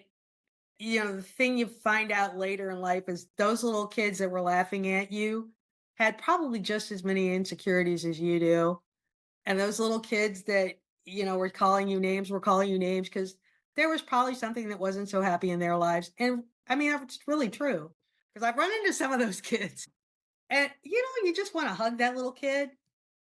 [SPEAKER 3] the thing you find out later in life is those little kids that were laughing at you had probably just as many insecurities as you do. And those little kids that, were calling you names because there was probably something that wasn't so happy in their lives. And I mean, it's really true because I've run into some of those kids. And you just want to hug that little kid.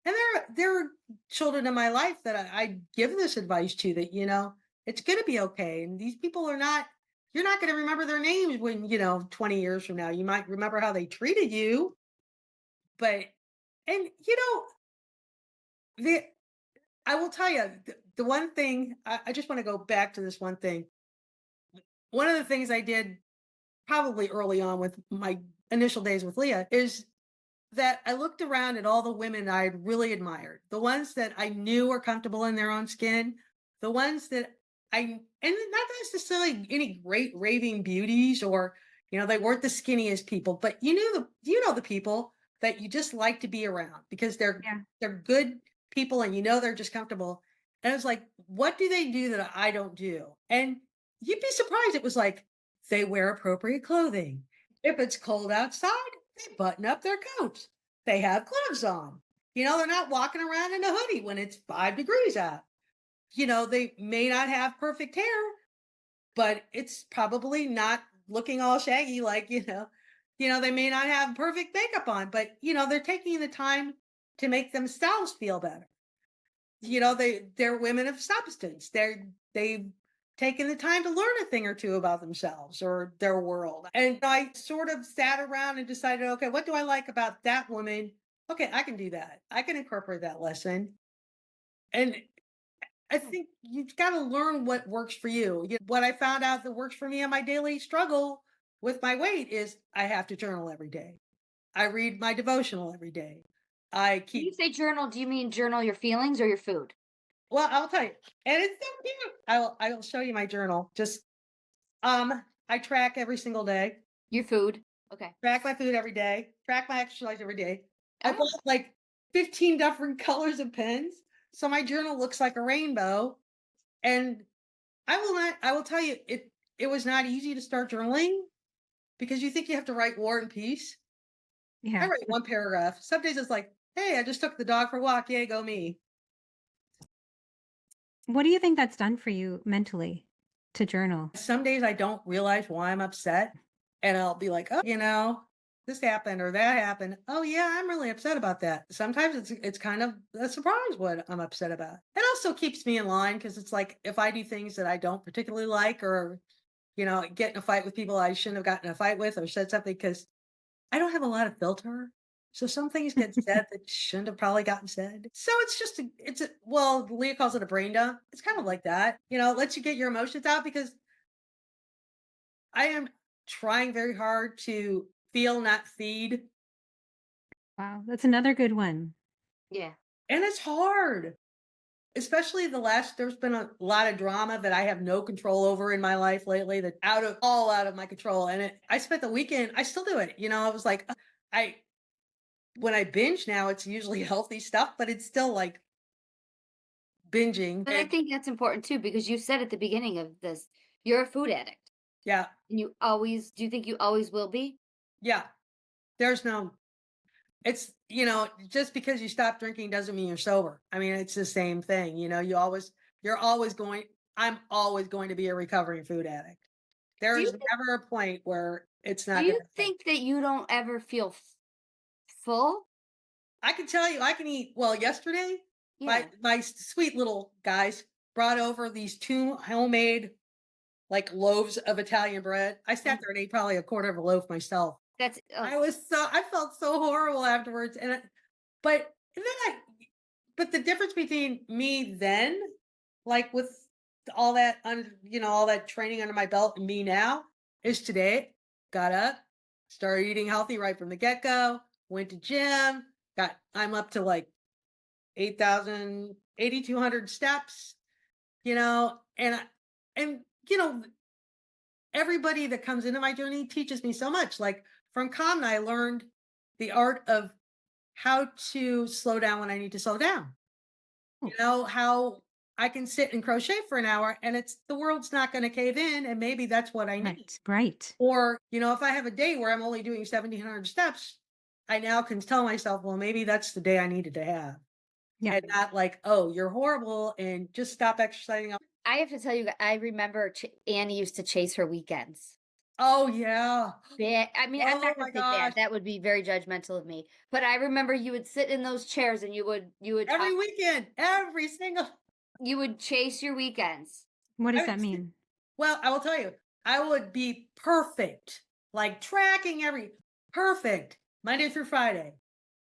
[SPEAKER 3] And there are children in my life that I give this advice to that, it's gonna be okay. And these people are not, you're not gonna remember their names when, 20 years from now. You might remember how they treated you, but and the I will tell you the one thing I just want to go back to this one thing. One of the things I did probably early on with my initial days with Leah is that I looked around at all the women I had really admired, the ones that I knew were comfortable in their own skin, the ones that and not necessarily any great raving beauties or, they weren't the skinniest people, but the people that you just like to be around because
[SPEAKER 2] Yeah.
[SPEAKER 3] they're good people and they're just comfortable. And it's like, what do they do that I don't do? And you'd be surprised. It was like they wear appropriate clothing. If it's cold outside, they button up their coats. They have gloves on. They're not walking around in a hoodie when it's 5 degrees out. They may not have perfect hair, but it's probably not looking all shaggy like, they may not have perfect makeup on, but they're taking the time to make themselves feel better. They're women of substance. They've taken the time to learn a thing or two about themselves or their world. And I sort of sat around and decided, okay, what do I like about that woman? Okay, I can do that. I can incorporate that lesson. And I think you've got to learn what works for you. What I found out that works for me in my daily struggle with my weight is I have to journal every day. I read my devotional every day. I
[SPEAKER 1] When you
[SPEAKER 3] keep
[SPEAKER 1] say journal, do you mean journal your feelings or your food?
[SPEAKER 3] Well, I'll tell you, and it's so cute. I will show you my journal. Just I track every single day.
[SPEAKER 1] Your food. Okay.
[SPEAKER 3] Track my food every day. Track my exercise every day. I bought
[SPEAKER 1] Oh,
[SPEAKER 3] like 15 different colors of pens, so my journal looks like a rainbow. And I will not. I will tell you, it was not easy to start journaling because you think you have to write War and Peace. I
[SPEAKER 2] Yeah.
[SPEAKER 3] write one paragraph. Some days it's like, hey, I just took the dog for a walk. Yay, go me.
[SPEAKER 2] What do you think that's done for you mentally to journal?
[SPEAKER 3] Some days I don't realize why I'm upset, and I'll be like, "Oh, this happened or that happened. Oh yeah, I'm really upset about that." Sometimes it's kind of a surprise what I'm upset about. It also keeps me in line because it's like if I do things that I don't particularly like or get in a fight with people I shouldn't have gotten in a fight with or said something because I don't have a lot of filter. So some things get said that shouldn't have probably gotten said. So well, Leah calls it a brain dump. It's kind of like that. It lets you get your emotions out because I am trying very hard to feel, not feed.
[SPEAKER 2] Wow, that's another good one.
[SPEAKER 1] yeah.
[SPEAKER 3] And it's hard, especially there's been a lot of drama that I have no control over in my life lately that out of my control. And I spent the weekend, I still do it. I was like, I, when I binge now, it's usually healthy stuff, but it's still like binging.
[SPEAKER 1] But I think that's important too because you said at the beginning of this, you're a food addict.
[SPEAKER 3] Yeah.
[SPEAKER 1] And do you think you always will be?
[SPEAKER 3] Yeah. There's no, just because you stop drinking doesn't mean you're sober. I mean, it's the same thing. You're always going, I'm always going to be a recovering food addict. There
[SPEAKER 1] Do you
[SPEAKER 3] is never a point where it's
[SPEAKER 1] do
[SPEAKER 3] not going
[SPEAKER 1] you
[SPEAKER 3] to happen.
[SPEAKER 1] think that you don't ever feel full?
[SPEAKER 3] I can tell you, I can eat. Well, yesterday, my
[SPEAKER 1] Yeah.
[SPEAKER 3] my sweet little guys brought over these two homemade like loaves of Italian bread. I sat
[SPEAKER 1] Mm.
[SPEAKER 3] there and ate probably a quarter of a loaf myself.
[SPEAKER 1] That's
[SPEAKER 3] I felt so horrible afterwards, but and then but the difference between me then, like with all that training under my belt, and me now is today. Got up, started eating healthy right from the get go. Went to gym. I'm up to like 8,000, 8,200 steps. And and everybody that comes into my journey teaches me so much. Like from Kamna, I learned the art of how to slow down when I need to slow down.
[SPEAKER 2] Oh,
[SPEAKER 3] How I can sit and crochet for an hour and it's the world's not going to cave in and maybe that's what I need.
[SPEAKER 2] right, right.
[SPEAKER 3] Or, if I have a day where I'm only doing 1,700 steps, I now can tell myself, well, maybe that's the day I needed to have.
[SPEAKER 2] Yeah.
[SPEAKER 3] And not like, oh, you're horrible and just stop exercising.
[SPEAKER 1] I have to tell you, I remember Annie used to chase her weekends.
[SPEAKER 3] Oh yeah.
[SPEAKER 1] I mean, I'm
[SPEAKER 3] Oh
[SPEAKER 1] not gonna
[SPEAKER 3] my
[SPEAKER 1] say bad.
[SPEAKER 3] gosh.
[SPEAKER 1] That would be very judgmental of me. But I remember you would sit in those chairs and you would
[SPEAKER 3] Every weekend, every single
[SPEAKER 1] you would chase your weekends.
[SPEAKER 2] What
[SPEAKER 3] I
[SPEAKER 2] does
[SPEAKER 3] mean,
[SPEAKER 2] that mean?
[SPEAKER 3] well, I will tell you, I would be perfect, like tracking perfect Monday through Friday.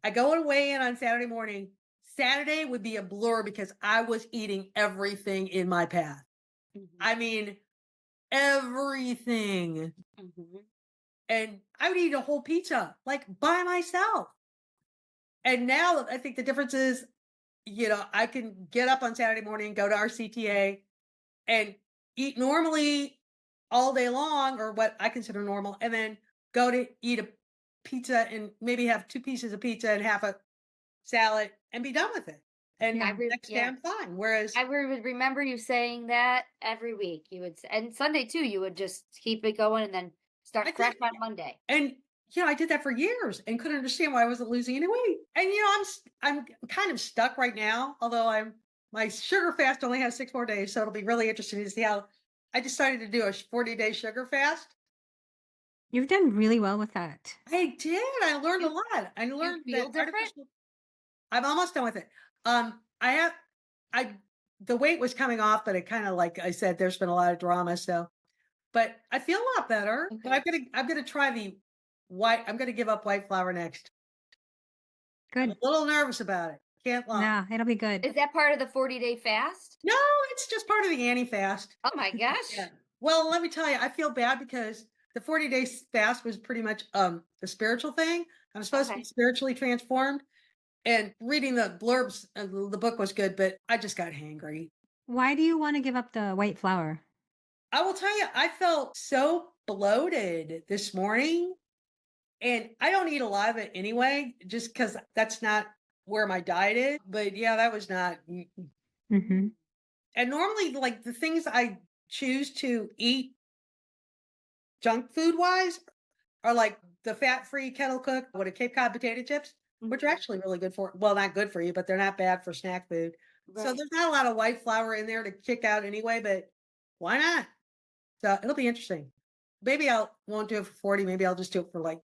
[SPEAKER 3] I go and weigh in on Saturday morning. Saturday would be a blur because I was eating everything in my path.
[SPEAKER 1] Mhm,
[SPEAKER 3] I mean, everything.
[SPEAKER 1] mhm.
[SPEAKER 3] And I would eat a whole pizza like by myself. And now I think the difference is, I can get up on Saturday morning, go to our CTA and eat normally all day long or what I consider normal, and then go to eat a pizza and maybe have two pieces of pizza and half a salad and be done with it. And
[SPEAKER 2] Yeah.
[SPEAKER 3] next day
[SPEAKER 1] Yeah.
[SPEAKER 3] I'm fine. Whereas
[SPEAKER 1] Would remember you saying that every week. You would, and Sunday too. You would just keep it going and then
[SPEAKER 3] I
[SPEAKER 1] start
[SPEAKER 3] did,
[SPEAKER 1] fresh on Monday.
[SPEAKER 3] and I did that for years and couldn't understand why I wasn't losing any weight. And I'm kind of stuck right now, although my sugar fast only has 6 more days, so it'll be really interesting to see how I decided to do a 40-day sugar fast.
[SPEAKER 2] You've done really well with that.
[SPEAKER 3] I did. I learned a
[SPEAKER 1] You
[SPEAKER 3] lot. I
[SPEAKER 1] you
[SPEAKER 3] learned
[SPEAKER 1] feel
[SPEAKER 3] that
[SPEAKER 1] different?
[SPEAKER 3] artificial. I'm almost done with it. I have I the weight was coming off, but it kind of like I said, there's been a lot of drama. So, but I feel a lot better. But
[SPEAKER 1] Okay.
[SPEAKER 3] I'm gonna try the white. I'm gonna give up white flour next. I'm a
[SPEAKER 2] Good.
[SPEAKER 3] little nervous about it. Can't lie.
[SPEAKER 2] Nah, it'll be good.
[SPEAKER 1] Is that part of the 40-day fast?
[SPEAKER 3] No, it's just part of the anti fast.
[SPEAKER 1] Oh my
[SPEAKER 3] Yeah.
[SPEAKER 1] gosh.
[SPEAKER 3] Well, let me tell you, I feel bad because the 40 day fast was pretty much the spiritual thing. I'm supposed to be
[SPEAKER 1] Okay.
[SPEAKER 3] spiritually transformed. And reading the blurbs, the book was good, but I just got hangry.
[SPEAKER 2] Why do you want to give up the white flour?
[SPEAKER 3] I will tell you, I felt so bloated this morning, and I don't eat a lot of it anyway, just because that's not where my diet is. But yeah, that was not.
[SPEAKER 2] Mm-hmm.
[SPEAKER 3] And normally, like the things I choose to eat junk food wise are like the fat free kettle cook, what a Cape Cod potato chips, which are
[SPEAKER 1] Mhm.
[SPEAKER 3] actually really good for, well, not good for you, but they're not bad for snack food. So
[SPEAKER 1] Right.
[SPEAKER 3] there's not a lot of white flour in there to kick out anyway, but why not? So it'll be interesting. Maybe I won't do it for 40. Maybe I'll just do it for like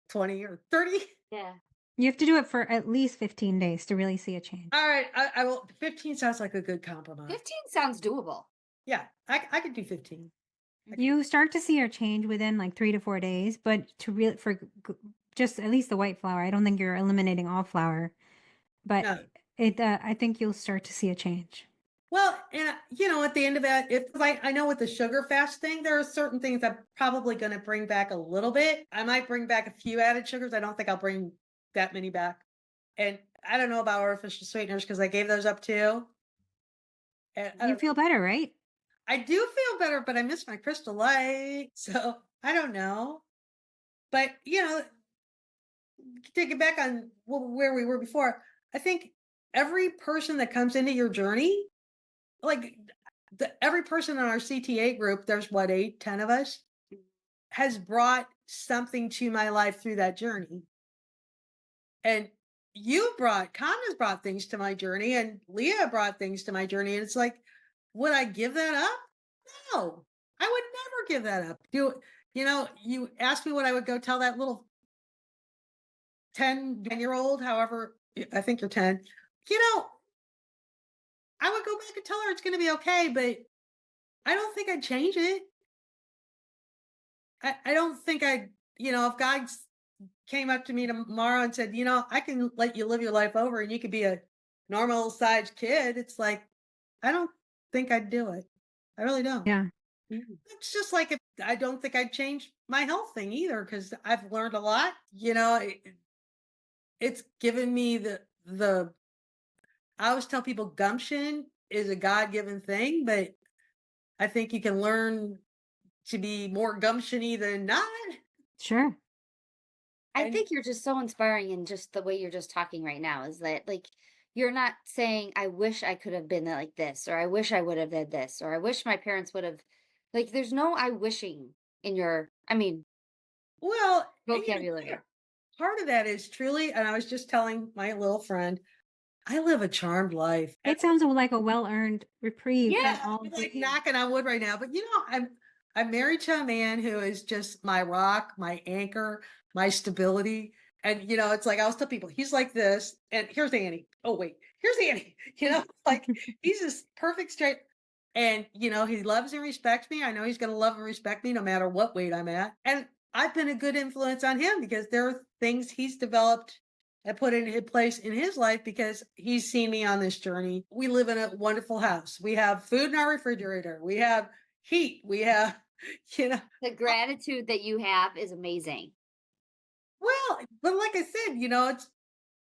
[SPEAKER 3] 20 or 30.
[SPEAKER 1] Yeah.
[SPEAKER 2] You have to do it for at least 15 days to really see a change.
[SPEAKER 3] All right. I will. 15 sounds like a good compromise.
[SPEAKER 1] 15 sounds doable.
[SPEAKER 3] Yeah. I could do 15. I could,
[SPEAKER 2] You start to see a change within like 3 to 4 days, but to really just at least the white flour. I don't think you're eliminating all flour, but
[SPEAKER 3] no.
[SPEAKER 2] I think you'll start to see a change.
[SPEAKER 3] Well, and at the end of that, if I know with the sugar fast thing, there are certain things I'm probably going to bring back a little bit. I might bring back a few added sugars. I don't think I'll bring that many back. And I don't know about artificial sweeteners because I gave those up too. And I
[SPEAKER 2] You
[SPEAKER 3] don't
[SPEAKER 2] feel
[SPEAKER 3] know.
[SPEAKER 2] better, right?
[SPEAKER 3] I do feel better, but I miss my crystal light. So I don't know. But to get back on where we were before, I think every person that comes into your journey, like every person in our CTA group, there's what, 8, 10 of us, has brought something to my life through that journey. And Connor's brought things to my journey, and Leah brought things to my journey. And it's like, would I give that up? No, I would never give that up. You asked me what I would go tell that little 10-year old, however, I think you're 10. You know, I would go back and tell her it's going to be okay, but I don't think I'd change it. I don't think if God came up to me tomorrow and said, I can let you live your life over and you could be a normal sized kid, it's like, I don't think I'd do it. I really don't.
[SPEAKER 2] Yeah.
[SPEAKER 3] It's just like if I don't think I'd change my health thing either because I've learned a lot. It's given me the. I always tell people gumption is a God given thing, but I think you can learn to be more gumptiony than not.
[SPEAKER 2] Sure.
[SPEAKER 1] I
[SPEAKER 3] And
[SPEAKER 1] think you're just so inspiring in just the way you're just talking right now is that like you're not saying I wish I could have been like this or I wish I would have did this or I wish my parents would have like there's no I wishing in your
[SPEAKER 3] well, and,
[SPEAKER 1] vocabulary.
[SPEAKER 3] part of that is truly, and I was just telling my little friend, I live a charmed life. And
[SPEAKER 2] It sounds like a well-earned reprieve
[SPEAKER 1] Yeah.
[SPEAKER 3] yeah,
[SPEAKER 2] from all
[SPEAKER 3] I'm
[SPEAKER 2] the
[SPEAKER 3] like knocking on wood right now. But I'm married to a man who is just my rock, my anchor, my stability. And it's like I always tell people, he's like this, and here's Annie. Oh wait, here's Annie. Like he's this perfect straight. And he loves and respects me. I know he's gonna love and respect me no matter what weight I'm at. And I've been a good influence on him because there are things he's developed and put in his place in his life because he's seen me on this journey. We live in a wonderful house. We have food in our refrigerator. We have heat. We have, you know,
[SPEAKER 1] The gratitude that you have is amazing.
[SPEAKER 3] well, but like I said, it's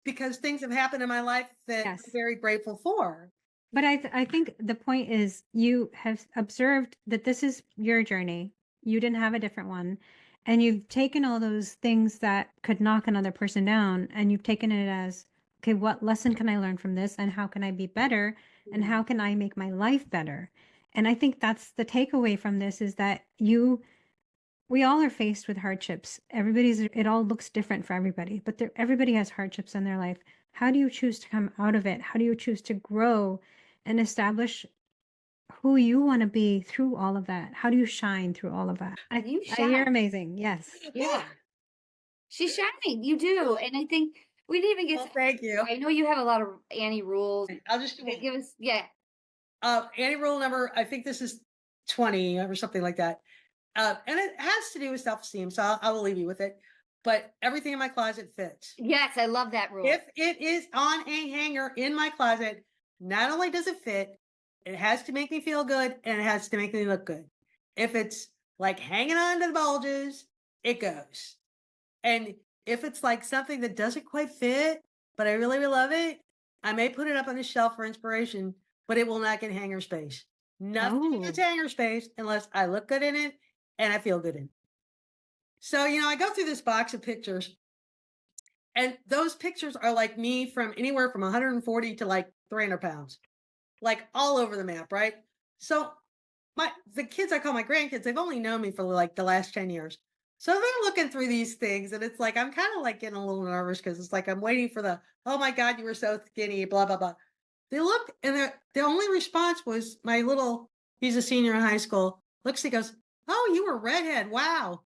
[SPEAKER 3] because things have happened in my life that I'm
[SPEAKER 2] yes.
[SPEAKER 3] very grateful for.
[SPEAKER 2] But I think the point is you have observed that this is your journey. You didn't have a different one. And you've taken all those things that could knock another person down and you've taken it as okay, what lesson can I learn from this? And how can I be better? And
[SPEAKER 1] Mhm.
[SPEAKER 2] how can I make my life better? And I think that's the takeaway from this is that we all are faced with hardships. It all looks different for everybody, but everybody has hardships in their life. How do you choose to come out of it? How do you choose to grow and establish who you want to be through all of that? How do you shine through all of that?
[SPEAKER 1] You
[SPEAKER 2] You're
[SPEAKER 1] shine.
[SPEAKER 2] amazing. Yes.
[SPEAKER 1] Yeah. She's shining. You do. And I think we didn't even get
[SPEAKER 3] Well,
[SPEAKER 1] to,
[SPEAKER 3] thank you.
[SPEAKER 1] I know you have a lot of Annie rules.
[SPEAKER 3] I'll just do
[SPEAKER 1] Okay,
[SPEAKER 3] one.
[SPEAKER 1] give us, yeah.
[SPEAKER 3] Annie rule number, I think this is 20 or something like that. And it has to do with self-esteem, so I will leave you with it. But everything in my closet fits.
[SPEAKER 1] Yes, I love that rule.
[SPEAKER 3] If it is on a hanger in my closet, not only does it fit, it has to make me feel good and it has to make me look good. If it's like hanging on to the bulges, it goes. And if it's like something that doesn't quite fit, but I really, really love it, I may put it up on the shelf for inspiration, but it will not get hanger space. Nothing gets
[SPEAKER 2] Oh,
[SPEAKER 3] hanger space unless I look good in it and I feel good in it. So, I go through this box of pictures, and those pictures are like me from anywhere from 140 to like 300 pounds, like all over the map, right? So the kids I call my grandkids, they've only known me for like the last 10 years. So they're looking through these things and it's like I'm kind of like getting a little nervous because it's like I'm waiting for the oh my God, you were so skinny, blah blah blah. They look and the only response was my little he's a senior in high school, looks, he goes, oh, you were a redhead. Wow.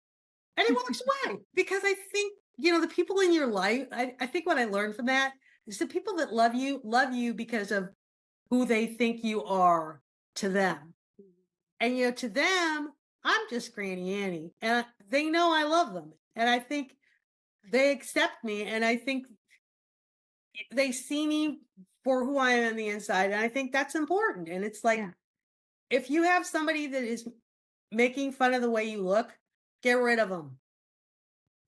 [SPEAKER 3] And he walks away because I think, the people in your life, I think what I learned from that is the people that love you because of who they think you are to them. And to them, I'm just Granny Annie, and they know I love them, and I think they accept me, and I think they see me for who I am on the inside, and I think that's important. And it's like
[SPEAKER 2] yeah.
[SPEAKER 3] if you have somebody that is making fun of the way you look, get rid of them.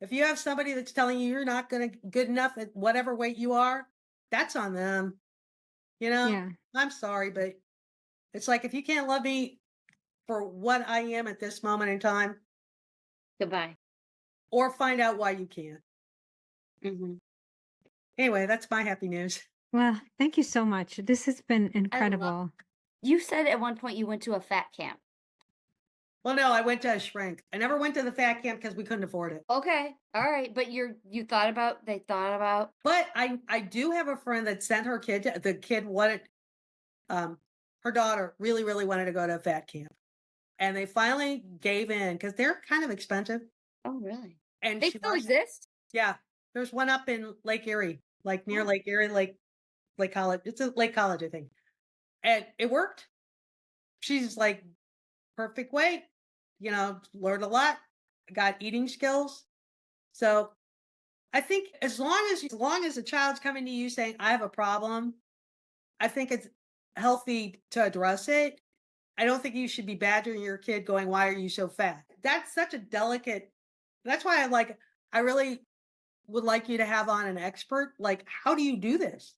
[SPEAKER 3] If you have somebody that's telling you you're not gonna good enough at whatever weight you are, that's on them. You know,
[SPEAKER 2] Yeah.
[SPEAKER 3] I'm sorry, but it's like if you can't love me for what I am at this moment in time,
[SPEAKER 1] Goodbye.
[SPEAKER 3] or find out why you can't.
[SPEAKER 1] Hmm.
[SPEAKER 3] Anyway, that's my happy news.
[SPEAKER 2] Well, thank you so much. This has been
[SPEAKER 1] I love.
[SPEAKER 2] incredible.
[SPEAKER 1] You said at one point you went to a fat camp.
[SPEAKER 3] Well, no, I went to a shrink. I never went to the fat camp because we couldn't afford it.
[SPEAKER 1] Okay. All right. But you thought about, they thought about,
[SPEAKER 3] But I do have a friend that sent her kid the kid wanted um her daughter really, really wanted to go to a fat camp. And they finally gave in because they're kind of expensive.
[SPEAKER 1] oh, really?
[SPEAKER 3] And
[SPEAKER 1] They
[SPEAKER 3] she
[SPEAKER 1] still
[SPEAKER 3] lost,
[SPEAKER 1] exist?
[SPEAKER 3] yeah. There's one up in Lake Erie, like near
[SPEAKER 1] Oh,
[SPEAKER 3] Lake Erie, Lake College. It's a Lake College, I think. And it worked. She's like perfect weight, learned a lot, got eating skills. So I think as long as a child's coming to you saying, I have a problem, I think it's healthy to address it. I don't think you should be badgering your kid going, why are you so fat? That's such a delicate that's why I really would like you to have on an expert. Like, how do you do this?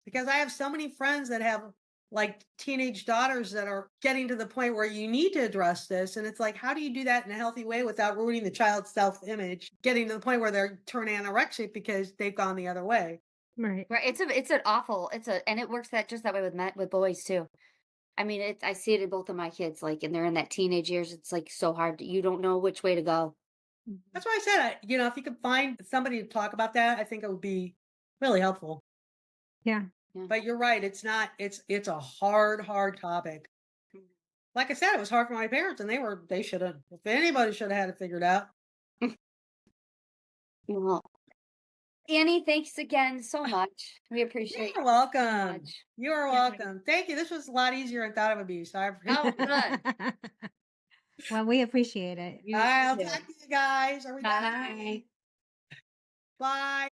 [SPEAKER 3] Because I have so many friends that have like teenage daughters that are getting to the point where you need to address this. And it's like, how do you do that in a healthy way without ruining the child's self image, getting to the point where they're turning anorexic because they've gone the other way?
[SPEAKER 2] Right.
[SPEAKER 1] right. It's an awful, and it works that just that way with men, with boys too. I mean, I see it in both of my kids, like, and they're in that teenage years. It's like so hard. You don't know which way to go.
[SPEAKER 2] Mhm.
[SPEAKER 3] That's why I said, if you could find somebody to talk about that, I think it would be really helpful.
[SPEAKER 2] Yeah.
[SPEAKER 1] Yeah.
[SPEAKER 3] But you're right. It's not, it's a hard, hard topic. Like I said, it was hard for my parents and they should have, if anybody should have had it figured out.
[SPEAKER 1] Well, Annie, thanks again so much. We appreciate
[SPEAKER 3] You're
[SPEAKER 1] you so
[SPEAKER 3] welcome.
[SPEAKER 1] much.
[SPEAKER 3] You are
[SPEAKER 1] Yeah.
[SPEAKER 3] welcome. Thank you. This was a lot easier than I thought it would be. So I appreciate
[SPEAKER 1] Oh, good.
[SPEAKER 2] Well, we appreciate it.
[SPEAKER 1] You
[SPEAKER 3] I'll
[SPEAKER 1] too.
[SPEAKER 3] talk to you guys. Are we done?
[SPEAKER 1] Bye.
[SPEAKER 3] Bye.